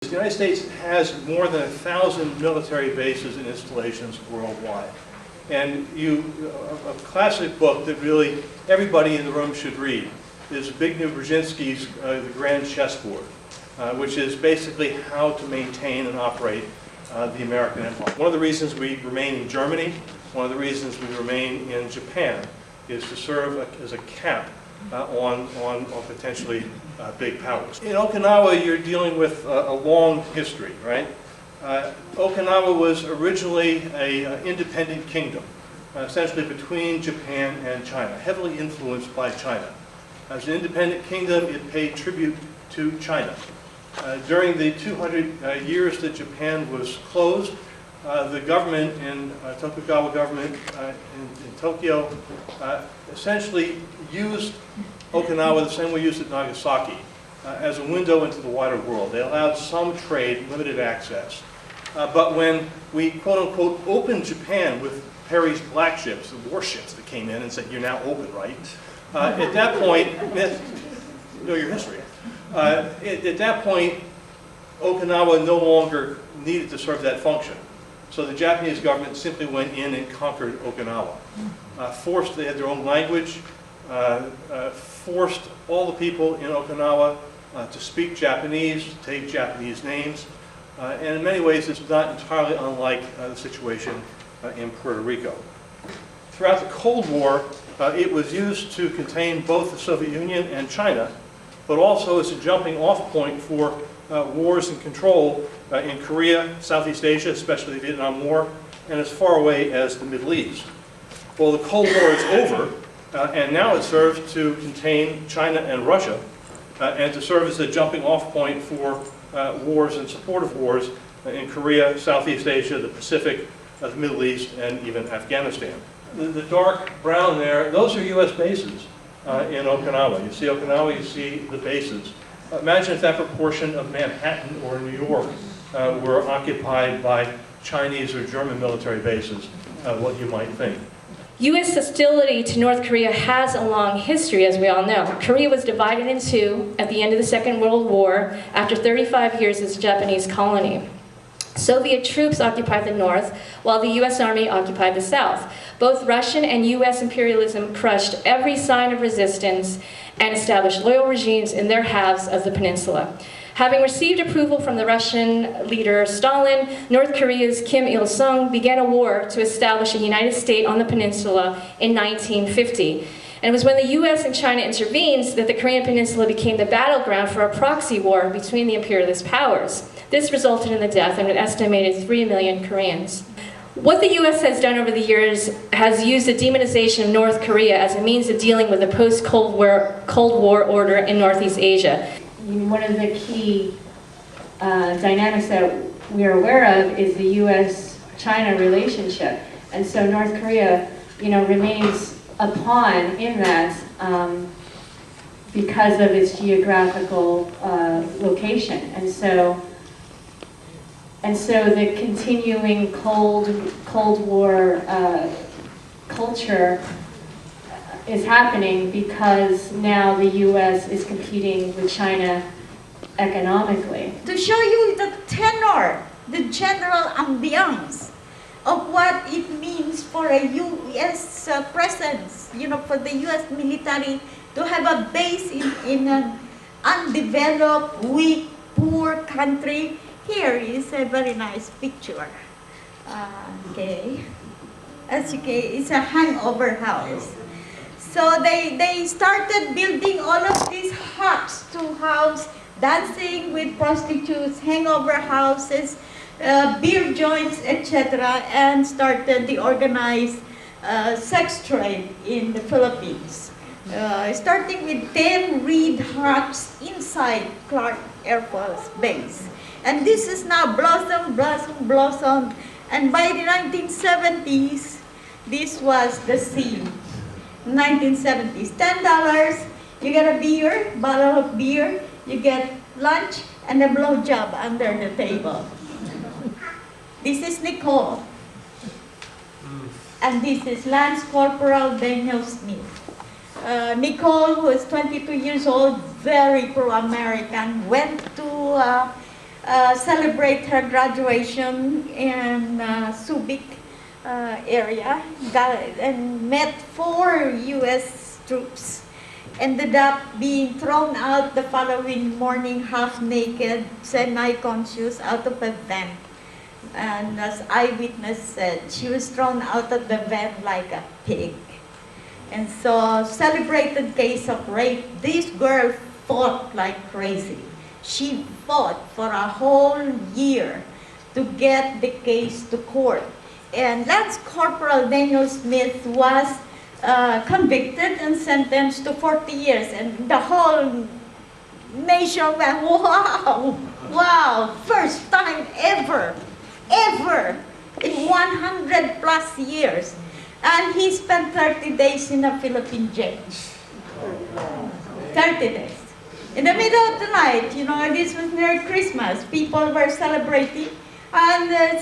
The United States has more than 1,000 military bases and installations worldwide. And a classic book that really everybody in the room should read is Zbigniew Brzezinski's The Grand Chessboard, which is basically how to maintain and operate the American empire. One of the reasons we remain in Germany, one of the reasons we remain in Japan, is to serve as a cap on potentially big powers. In Okinawa, you're dealing with a long history, right? Okinawa was originally an independent kingdom, essentially between Japan and China, heavily influenced by China. As an independent kingdom, it paid tribute to China. During the 200 years that Japan was closed, the government in Tokugawa government in Tokyo essentially used Okinawa the same way we used it Nagasaki as a window into the wider world. They allowed some trade, limited access. But when we, quote-unquote, opened Japan with Perry's black ships, the warships that came in and said, you're now open, right? At that point, you know your history. At that point, Okinawa no longer needed to serve that function. So the Japanese government simply went in and conquered Okinawa. They had their own language, forced all the people in Okinawa to speak Japanese, to take Japanese names. And in many ways, it's not entirely unlike the situation in Puerto Rico. Throughout the Cold War, it was used to contain both the Soviet Union and China, but also as a jumping off point for wars and control in Korea, Southeast Asia, especially the Vietnam War, and as far away as the Middle East. Well, the Cold War is over, and now it serves to contain China and Russia, and to serve as a jumping off point for wars and support of wars in Korea, Southeast Asia, the Pacific, the Middle East, and even Afghanistan. The dark brown there, those are U.S. bases in Okinawa. You see Okinawa, you see the bases. Imagine if that proportion of Manhattan or New York were occupied by Chinese or German military bases, what you might think. U.S. hostility to North Korea has a long history, as we all know. Korea was divided in two at the end of the Second World War after 35 years as a Japanese colony. Soviet troops occupied the north, while the U.S. Army occupied the south. Both Russian and U.S. imperialism crushed every sign of resistance and established loyal regimes in their halves of the peninsula. Having received approval from the Russian leader Stalin, North Korea's Kim Il-sung began a war to establish a United States on the peninsula in 1950. And it was when the U.S. and China intervened that the Korean Peninsula became the battleground for a proxy war between the imperialist powers. This resulted in the death of an estimated 3 million Koreans. What the U.S. has done over the years has used the demonization of North Korea as a means of dealing with the post-Cold War order in Northeast Asia. One of the key dynamics that we are aware of is the U.S.-China relationship. And so North Korea, remains a pawn in that because of its geographical location. And so the continuing Cold War culture is happening because now the U.S. is competing with China economically. To show you the tenor, the general ambiance of what it means for a U.S. presence, for the U.S. military to have a base in an undeveloped, weak, poor country. Here is a very nice picture. Okay, as you can, it's a hangover house. So they started building all of these huts to house dancing with prostitutes, hangover houses, beer joints, etc., and started the organized sex trade in the Philippines. Starting with 10 reed huts inside Clark Air Force Base. And this is now blossom, and by the 1970s, this was the scene. 1970s, $10, you get a beer, bottle of beer, you get lunch, and a blowjob under the table. This is Nicole. And this is Lance Corporal Daniel Smith. Nicole, who is 22 years old, very pro-American, went to celebrate her graduation in Subic area, and met 4 U.S. troops. Ended up being thrown out the following morning, half naked, semi-conscious, out of a van. And as eyewitness said, she was thrown out of the van like a pig. And so, celebrated case of rape. This girl fought like crazy. She fought for a whole year to get the case to court. And Lance Corporal Daniel Smith was convicted and sentenced to 40 years. And the whole nation went, wow, wow, first time ever, in 100 plus years. And he spent 30 days in a Philippine jail. 30 days. In the middle of the night, you know, this was near Christmas, people were celebrating, and the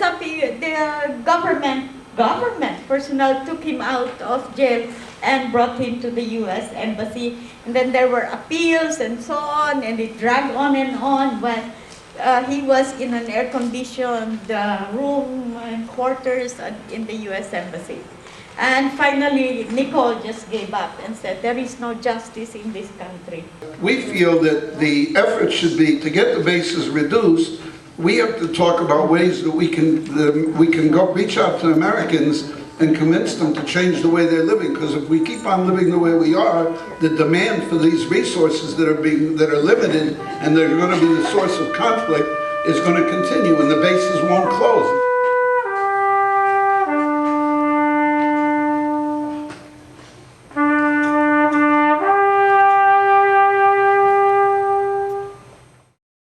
government personnel took him out of jail and brought him to the U.S. Embassy. And then there were appeals and so on, and it dragged on and on, but he was in an air-conditioned room and quarters in the U.S. Embassy. And finally, Nicole just gave up and said, there is no justice in this country. We feel that the effort should be to get the bases reduced. We have to talk about ways that we can go reach out to Americans and convince them to change the way they're living. Because if we keep on living the way we are, the demand for these resources that are limited and they're going to be the source of conflict is going to continue, and the bases won't close.